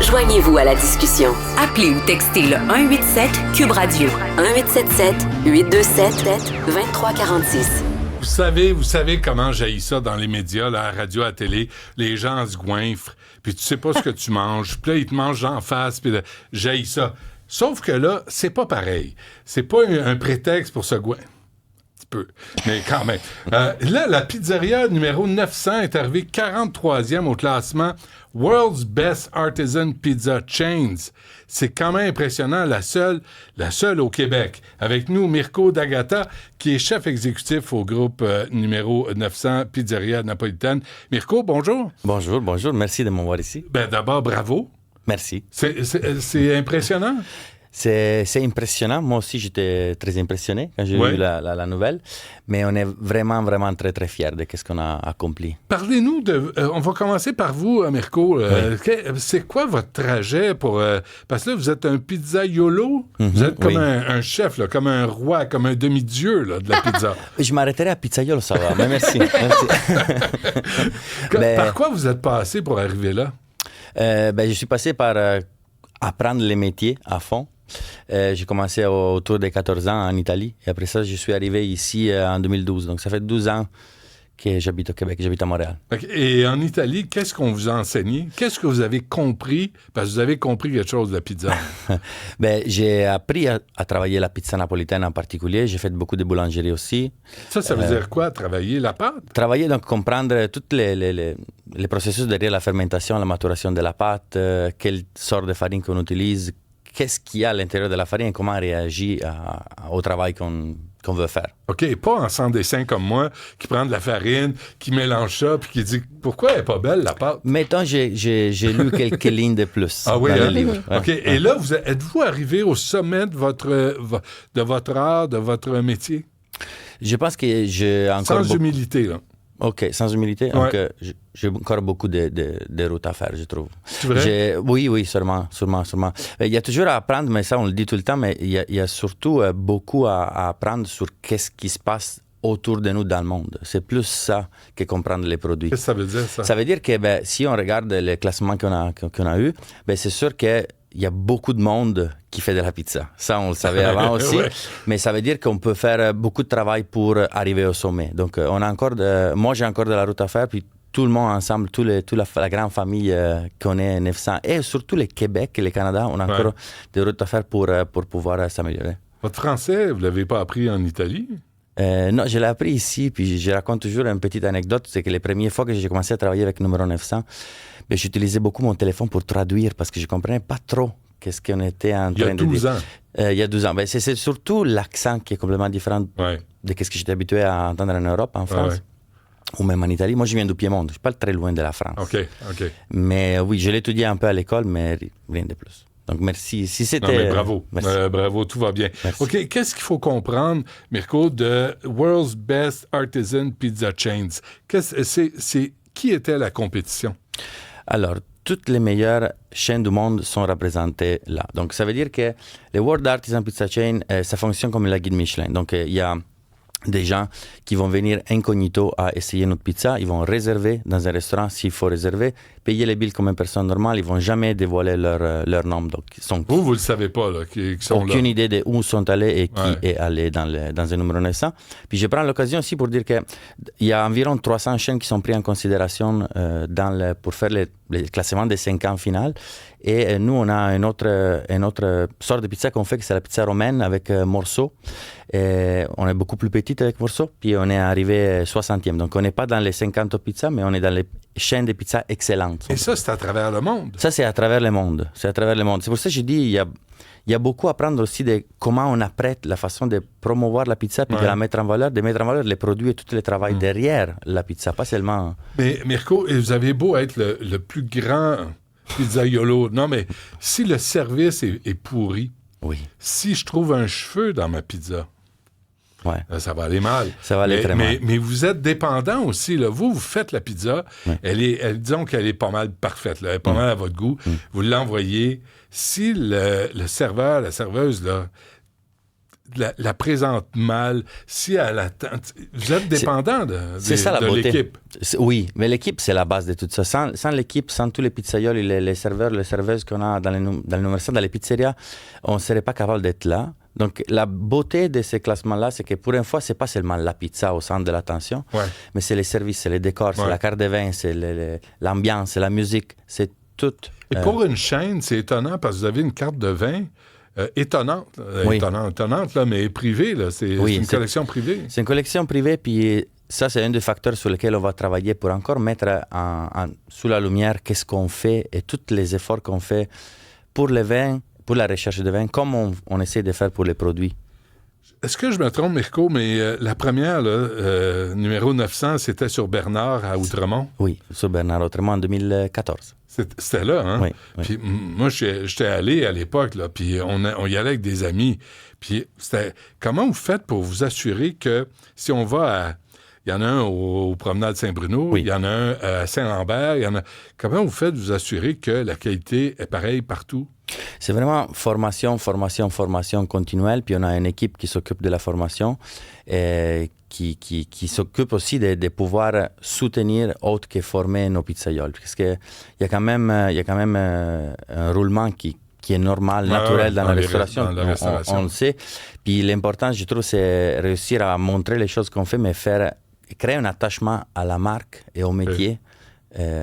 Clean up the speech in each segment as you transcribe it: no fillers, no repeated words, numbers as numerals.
Joignez-vous à la discussion. Appelez ou textez le 187 Cube Radio. 1877-827-2346. Vous savez comment j'haïs ça dans les médias, là, à la radio, à la télé. Les gens se goinfrent, puis tu sais pas ce que tu manges. Puis là, ils te mangent en face, puis j'haïs ça. Sauf que là, c'est pas pareil. C'est pas un prétexte pour se goinfrer. Peu, mais quand même. Là, la pizzeria numéro 900 est arrivée 43e au classement World's Best Artisan Pizza Chains. C'est quand même impressionnant, la seule au Québec. Avec nous, Mirko D'Agata, qui est chef exécutif au groupe numéro 900 Pizzeria Napolitaine. Mirko, bonjour. Bonjour. Merci de m'avoir ici. Ben, d'abord, bravo. Merci. C'est impressionnant. C'est impressionnant. Moi aussi, j'étais très impressionné quand j'ai lu la nouvelle. Mais on est vraiment, vraiment très, très fiers de ce qu'on a accompli. Parlez-nous on va commencer par vous, Mirko. C'est quoi votre trajet pour... parce que là, vous êtes un pizzaiolo. Vous êtes comme un chef, là, comme un roi, comme un demi-dieu là, de la pizza. Je m'arrêterai à pizzaiolo, ça va. Mais merci. Par quoi vous êtes passé pour arriver là? Je suis passé par apprendre les métiers à fond. J'ai commencé autour de 14 ans en Italie et après ça, je suis arrivé ici en 2012. Donc, ça fait 12 ans que j'habite au Québec, j'habite à Montréal. Et en Italie, qu'est-ce qu'on vous a enseigné? Qu'est-ce que vous avez compris? Parce que vous avez compris quelque chose de la pizza. J'ai appris à travailler la pizza napolitaine en particulier. J'ai fait beaucoup de boulangerie aussi. Ça veut dire quoi, travailler la pâte? Travailler, donc comprendre tous les processus derrière la fermentation, la maturation de la pâte, quelle sorte de farine qu'on utilise, qu'est-ce qu'il y a à l'intérieur de la farine et comment on réagit au travail qu'on veut faire. OK, pas en sans dessin comme moi, qui prend de la farine, qui mélange ça, puis qui dit « Pourquoi elle n'est pas belle, la pâte? » Mettons, j'ai lu quelques lignes de plus dans le livre. OK, et là, êtes-vous arrivé au sommet de votre art, de votre métier? Je pense que j'ai encore... Sans humilité, là. OK, sans humilité. Ouais. Donc, j'ai encore beaucoup de routes à faire, je trouve. C'est vrai? Oui, sûrement. Il y a toujours à apprendre, mais ça, on le dit tout le temps, mais il y a surtout beaucoup à apprendre sur qu'est-ce qui se passe autour de nous dans le monde. C'est plus ça que comprendre les produits. Qu'est-ce que ça veut dire, ça? Ça veut dire que si on regarde le classement qu'on a eu, c'est sûr que il y a beaucoup de monde qui fait de la pizza. Ça, on le savait avant aussi. Ouais. Mais ça veut dire qu'on peut faire beaucoup de travail pour arriver au sommet. Donc, moi, j'ai encore de la route à faire. Puis, tout le monde ensemble, toute la grande famille connaît 900. Et surtout le Québec et le Canada, on a encore des routes à faire pour pouvoir s'améliorer. Votre français, vous ne l'avez pas appris en Italie? Non, je l'ai appris ici. Puis, je raconte toujours une petite anecdote. C'est que les premières fois que j'ai commencé à travailler avec numéro 900, j'utilisais beaucoup mon téléphone pour traduire parce que je ne comprenais pas trop qu'est-ce qu'on était en train de dire. Il y a 12 ans. C'est surtout l'accent qui est complètement différent de ce que j'étais habitué à entendre en Europe, en France, ou même en Italie. Moi, je viens du Piémont. Je ne suis pas très loin de la France. OK. Mais oui, je l'ai étudié un peu à l'école, mais rien de plus. Donc, merci. Si c'était... Non, mais bravo. Bravo, tout va bien. Merci. OK, qu'est-ce qu'il faut comprendre, Mirko, de World's Best Artisan Pizza Chains? Qui était la compétition? Alors, toutes les meilleures chaînes du monde sont représentées là. Donc, ça veut dire que le World Artisan Pizza Chain, ça fonctionne comme la guide Michelin. Donc, il y a des gens qui vont venir incognito à essayer notre pizza. Ils vont réserver dans un restaurant s'il faut réserver, payer les billes comme une personne normale. Ils vont jamais dévoiler leur nom. Donc, vous le savez pas, là, qui sont là. Aucune idée de où sont allés et qui est allé dans un numéro 900. Puis je prends l'occasion aussi pour dire qu'il y a environ 300 chaînes qui sont prises en considération pour faire le classement des 5 ans finales. Et nous, on a une autre sorte de pizza qu'on fait, que c'est la pizza romaine avec morceaux. Et on est beaucoup plus petite avec morceaux, puis on est arrivé 60e. Donc, on n'est pas dans les 50 pizzas, mais on est dans les chaînes de pizzas excellentes. Et ça, c'est à travers le monde? Ça, c'est à travers le monde. C'est pour ça que je dis, il y a beaucoup à apprendre aussi de comment on apprête la façon de promouvoir la pizza, puis de la mettre en valeur, les produits et tout le travail derrière la pizza, pas seulement... Mais Mirko, vous avez beau être le plus grand pizzaiolo, non, mais si le service est pourri, si je trouve un cheveu dans ma pizza, ça va aller mal. Ça va aller très mal. Mais vous êtes dépendant aussi. Là. Vous faites la pizza. Disons qu'elle est pas mal parfaite. Là. Elle est pas mal à votre goût. Vous l'envoyez. Si le serveur, la serveuse, là, la présente mal, si elle attend... Vous êtes dépendant de l'équipe. Oui, mais l'équipe, c'est la base de tout ça. Sans l'équipe, sans tous les pizzaioles, les serveurs, les serveuses qu'on a dans les pizzerias, on ne serait pas capable d'être là. Donc, la beauté de ces classements-là, c'est que pour une fois, ce n'est pas seulement la pizza au centre de l'attention, mais c'est les services, c'est les décors, c'est la carte de vin, c'est l'ambiance, c'est la musique, c'est tout. Et pour une chaîne, c'est étonnant parce que vous avez une carte de vin étonnante, là, mais privée. Là. C'est une collection privée. C'est une collection privée, puis ça, c'est un des facteurs sur lesquels on va travailler pour encore mettre sous la lumière qu'est-ce qu'on fait et tous les efforts qu'on fait pour les vins, pour la recherche de vins, comme on essaie de faire pour les produits. Est-ce que je me trompe, Mirko, mais la première, là, numéro 900, c'était sur Bernard à Outremont? Oui, sur Bernard à Outremont en 2014. C'était là, hein? Oui. Puis moi, j'étais allé à l'époque, là, puis on y allait avec des amis. Puis c'était... Comment vous faites pour vous assurer que si on va à... Il y en a un au Promenade Saint-Bruno, il y en a un à Saint-Lambert, il y en a... Comment vous faites vous assurer que la qualité est pareille partout? C'est vraiment formation continuelle. Puis on a une équipe qui s'occupe de la formation et qui s'occupe aussi de pouvoir soutenir autre que former nos pizzaioles. Parce qu'il y a quand même un roulement qui est normal, naturel dans la restauration. On le sait. Puis l'important, je trouve, c'est réussir à montrer les choses qu'on fait, mais créer un attachement à la marque et au métier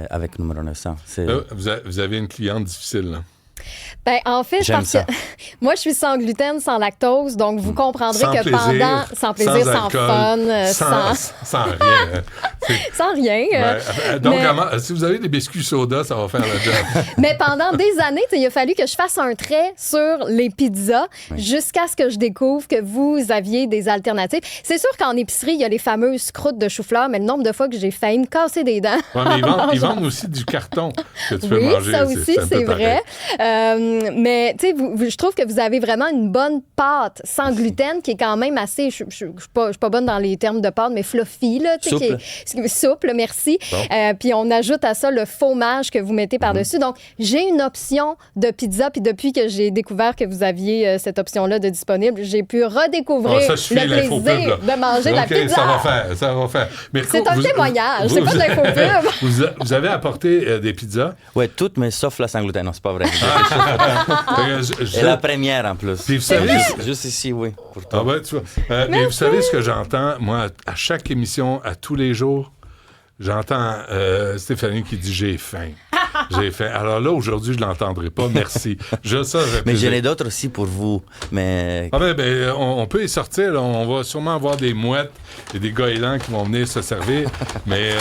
avec Numéro 900. Là, vous avez une cliente difficile, là. Ben, en fait, parce que moi, je suis sans gluten, sans lactose, donc vous comprendrez sans que plaisir, sans plaisir, sans fun, sans rien. Sans rien. Donc, si vous avez des biscuits soda, ça va faire le job. Mais pendant des années, il a fallu que je fasse un trait sur les pizzas jusqu'à ce que je découvre que vous aviez des alternatives. C'est sûr qu'en épicerie, il y a les fameuses croûtes de chou-fleur, mais le nombre de fois que j'ai failli me casser des dents. Ouais, mais ils vendent aussi du carton que tu peux manger. Ça aussi, c'est vrai. Mais tu sais, je trouve que vous avez vraiment une bonne pâte sans gluten qui est quand même assez, je suis pas bonne dans les termes de pâte, mais fluffy, là, souple, merci. Bon. Puis on ajoute à ça le fromage que vous mettez par-dessus. Donc, j'ai une option de pizza, puis depuis que j'ai découvert que vous aviez cette option-là de disponible, j'ai pu redécouvrir le plaisir de manger la pizza. Ça va faire. Mais c'est un témoignage, c'est pas de l'infopub. Vous avez apporté des pizzas? Oui, toutes, mais sauf la sans gluten. Non, c'est pas vrai. Et la première, en plus. Puis vous savez... Juste ici, oui. Pour toi. Ah ouais, tu vois. Mais vous savez ce que j'entends, moi, à chaque émission, à tous les jours, j'entends Stéphanie qui dit « j'ai faim ». J'ai faim. Alors là, aujourd'hui, je ne l'entendrai pas. Merci. Mais j'en ai d'autres aussi pour vous. Mais... Ah ben, on peut y sortir. Là. On va sûrement avoir des mouettes et des goélands qui vont venir se servir. Mais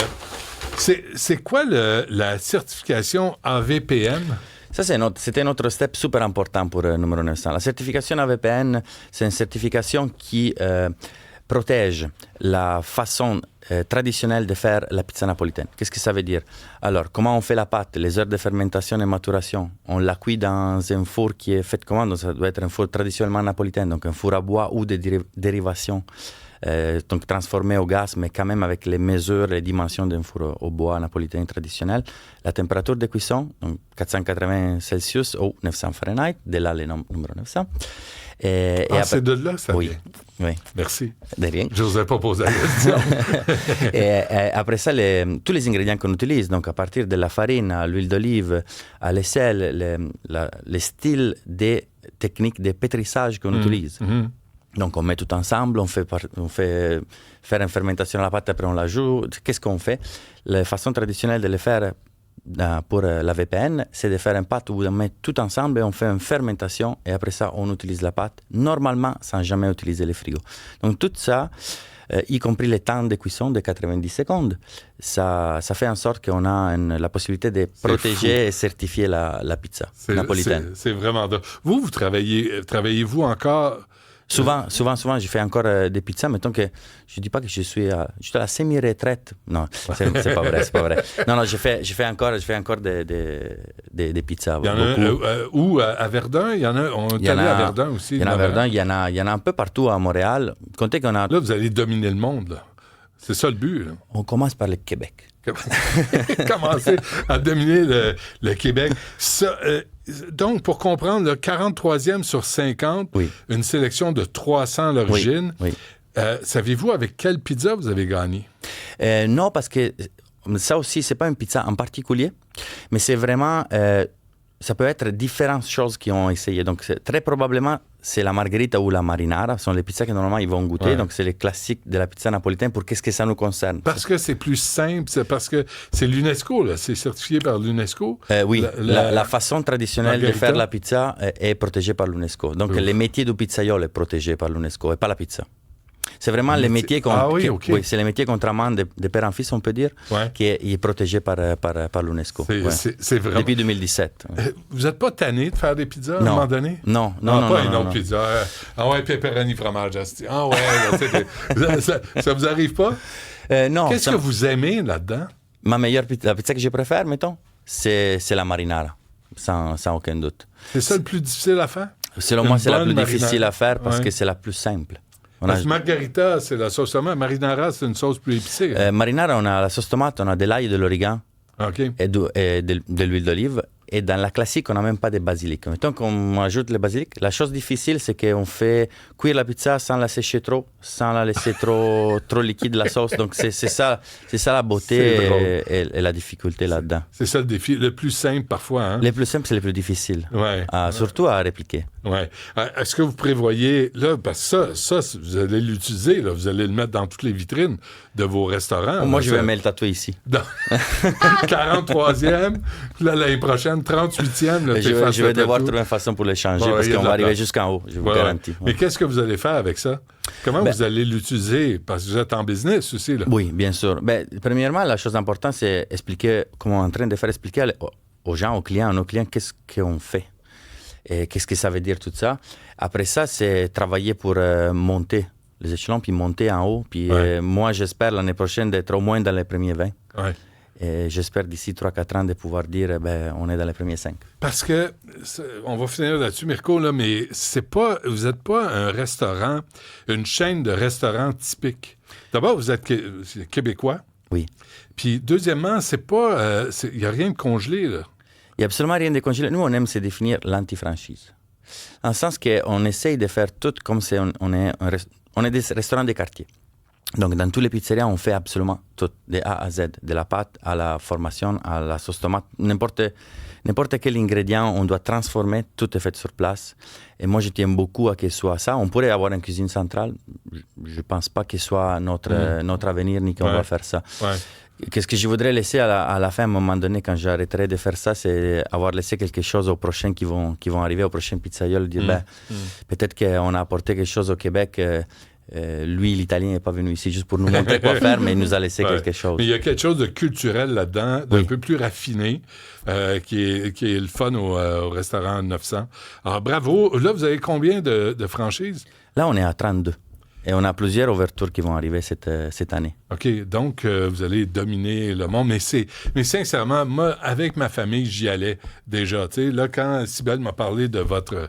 c'est quoi la certification AVPN? Ça, c'était notre step super important pour Numéro 900. La certification AVPN, c'est une certification qui protège la façon traditionnelle de faire la pizza napolitaine. Qu'est-ce que ça veut dire? Alors, comment on fait la pâte, les heures de fermentation et maturation? On la cuit dans un four qui est fait comment? Donc, ça doit être un four traditionnellement napolitain, donc un four à bois ou des dérivations. Donc transformé au gaz, mais quand même avec les mesures, les dimensions d'un four au bois napolitain traditionnel. La température de cuisson, donc 480 Celsius ou 900 Fahrenheit, de là le numéro 900. Et après... c'est de là que ça vient? Oui. Merci. De rien. Je n'osais pas poser la question. et après ça, tous les ingrédients qu'on utilise, donc à partir de la farine, à l'huile d'olive, à l'aisselle, les styles des techniques de pétrissage qu'on utilise. Donc, on met tout ensemble, on fait faire une fermentation à la pâte, après on la joue. Qu'est-ce qu'on fait? La façon traditionnelle de le faire pour la VPN, c'est de faire une pâte où on met tout ensemble et on fait une fermentation et après ça, on utilise la pâte normalement sans jamais utiliser le frigo. Donc, tout ça, y compris le temps de cuisson de 90 secondes, ça fait en sorte qu'on a la possibilité de protéger et certifier la pizza napolitaine. C'est vraiment... Vous travaillez-vous encore... Souvent, je fais encore des pizzas. Mettons que je ne dis pas que je suis à la semi-retraite. Non, c'est pas vrai. Non, je fais encore des pizzas. Il y en a où à Verdun? Il y en a. On est allé à Verdun aussi. Il y en a à Verdun. Il y en a un peu partout à Montréal. Comptez qu'on a. Là, vous allez dominer le monde. Là. C'est ça le but. Là. On commence par le Québec. Commencer à dominer le Québec. Ça, donc, pour comprendre, le 43e sur 50, une sélection de 300 à l'origine. Oui. Savez-vous avec quelle pizza vous avez gagné? Non, parce que ça aussi, c'est pas une pizza en particulier, mais c'est vraiment... ça peut être différentes choses qu'ils ont essayé. Donc, très probablement, c'est la margherita ou la marinara. Ce sont les pizzas que normalement ils vont goûter. Donc, c'est les classiques de la pizza napolitaine pour qu'est-ce que ça nous concerne. Parce que c'est plus simple, c'est parce que c'est l'UNESCO, là. C'est certifié par l'UNESCO. Oui, la façon traditionnelle de faire la pizza est protégée par l'UNESCO. Donc, les métiers du pizzaiolo est protégé par l'UNESCO et pas la pizza. C'est vraiment les métiers c'est les métiers qu'on tramande de père en fils, on peut dire, qui est protégé par l'UNESCO. C'est vraiment... Depuis 2017. Vous n'êtes pas tanné de faire des pizzas à un moment donné? Non. Pas une autre pizza. Ah ouais, pepperoni fromage. Ah ouais, ça vous arrive pas? Non. Qu'est-ce que vous aimez là-dedans? La pizza que je préfère, mettons, c'est la marinara, sans aucun doute. C'est ça le plus difficile à faire? Selon moi, c'est la plus difficile à faire parce que c'est la plus simple. Parce que margarita, c'est la sauce tomate. Marinara, c'est une sauce plus épicée. Marinara, on a la sauce tomate, on a de l'ail et de l'origan et de l'huile d'olive. Et dans la classique, on n'a même pas de basilic. Mettons qu'on ajoute le basilic. La chose difficile, c'est qu'on fait cuire la pizza sans la sécher trop, sans la laisser trop liquide la sauce. Donc, c'est ça la beauté et la difficulté là-dedans. C'est ça le défi. Le plus simple, parfois. Hein? Le plus simple, c'est le plus difficile. Surtout à répliquer. Ouais. Est-ce que vous prévoyez, là, parce que ça, vous allez l'utiliser, là, vous allez le mettre dans toutes les vitrines de vos restaurants. Moi, je vais me le tatouer ici. 43e, là, l'année prochaine, 38e. Là, je vais devoir trouver une façon pour le changer parce qu'on va arriver jusqu'en haut, je vous garantis. Mais qu'est-ce que vous allez faire avec ça? Comment vous allez l'utiliser? Parce que vous êtes en business aussi. Là. Oui, bien sûr. Premièrement, la chose importante, c'est expliquer, comme on est en train de faire expliquer aux gens, à nos clients, qu'est-ce qu'on fait. Et qu'est-ce que ça veut dire tout ça? Après ça, c'est travailler pour monter les échelons, puis monter en haut. Puis moi, j'espère l'année prochaine d'être au moins dans les premiers 20. Et j'espère d'ici 3-4 ans de pouvoir dire on est dans les premiers 5. Parce que, on va finir là-dessus, Mirko, là, mais vous n'êtes pas un restaurant, une chaîne de restaurants typique. D'abord, vous êtes québécois. Oui. Puis deuxièmement, c'est pas... il n'y a rien de congelé, là. Il n'y a absolument rien de congelé. Nous, on aime se définir l'anti-franchise. En le sens qu'on essaye de faire tout comme si on est des restaurants de quartier. Donc, dans tous les pizzerias, on fait absolument tout, de A à Z, de la pâte à la formation, à la sauce tomate, n'importe quel ingrédient, on doit transformer, tout est fait sur place. Et moi, je tiens beaucoup à que ce soit ça. On pourrait avoir une cuisine centrale. Je ne pense pas que ce soit notre avenir, ni qu'on va faire ça. Qu'est-ce que je voudrais laisser à la fin, à un moment donné, quand j'arrêterai de faire ça, c'est avoir laissé quelque chose aux prochains qui vont arriver, aux prochains pizzaioli, dire peut-être qu'on a apporté quelque chose au Québec. Lui, l'Italien, n'est pas venu ici juste pour nous montrer quoi faire, mais il nous a laissé quelque chose. Mais il y a quelque chose de culturel là-dedans, d'un peu plus raffiné, qui est le fun au restaurant 900. Alors, bravo. Là, vous avez combien de franchises? Là, on est à 32. Et on a plusieurs ouvertures qui vont arriver cette année. OK, donc vous allez dominer le monde. Mais sincèrement, moi, avec ma famille, j'y allais déjà. T'sais, là, quand Cybèle m'a parlé de votre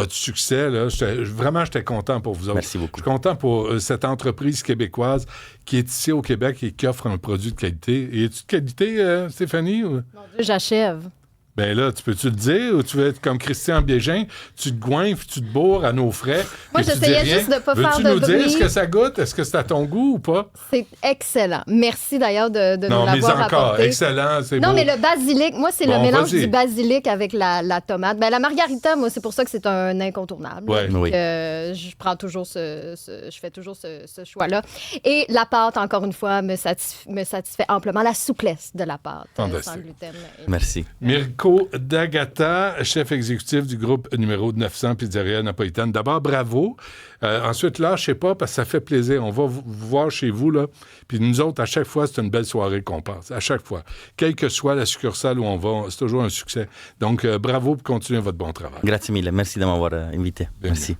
succès, là, j'étais content pour vous autres. Merci beaucoup. Je suis content pour cette entreprise québécoise qui est ici au Québec et qui offre un produit de qualité. Et es-tu de qualité, Stéphanie? Ou? Mon Dieu, j'achève. Ben là, tu peux-tu le dire ou tu veux être comme Christian Biégin, tu te goinfres, tu te bourres à nos frais? Moi, j'essayais juste de ne pas faire de bruit. Veux-tu nous dire ce que ça goûte? Est-ce que c'est à ton goût ou pas? C'est excellent. Merci d'ailleurs de nous l'avoir apporté. Non, mais encore, excellent, c'est beau. Non, mais le basilic, moi, c'est le mélange du basilic avec la tomate. Ben, la margarita, moi, c'est pour ça que c'est un incontournable. Ouais. Oui. Je prends toujours je fais toujours ce choix-là. Et la pâte, encore une fois, me satisfait amplement. La souplesse de la pâte sans gluten. Merci. Mirko D'Agata, chef exécutif du groupe numéro 900 Pizzeria Napolitaine. D'abord, bravo. Ensuite, lâchez pas parce que ça fait plaisir. On va vous voir chez vous, là. Puis nous autres, à chaque fois, c'est une belle soirée qu'on passe. À chaque fois. Quelle que soit la succursale où on va, c'est toujours un succès. Donc, bravo pour continuer votre bon travail. Grazie mille. Merci de m'avoir invité. Merci.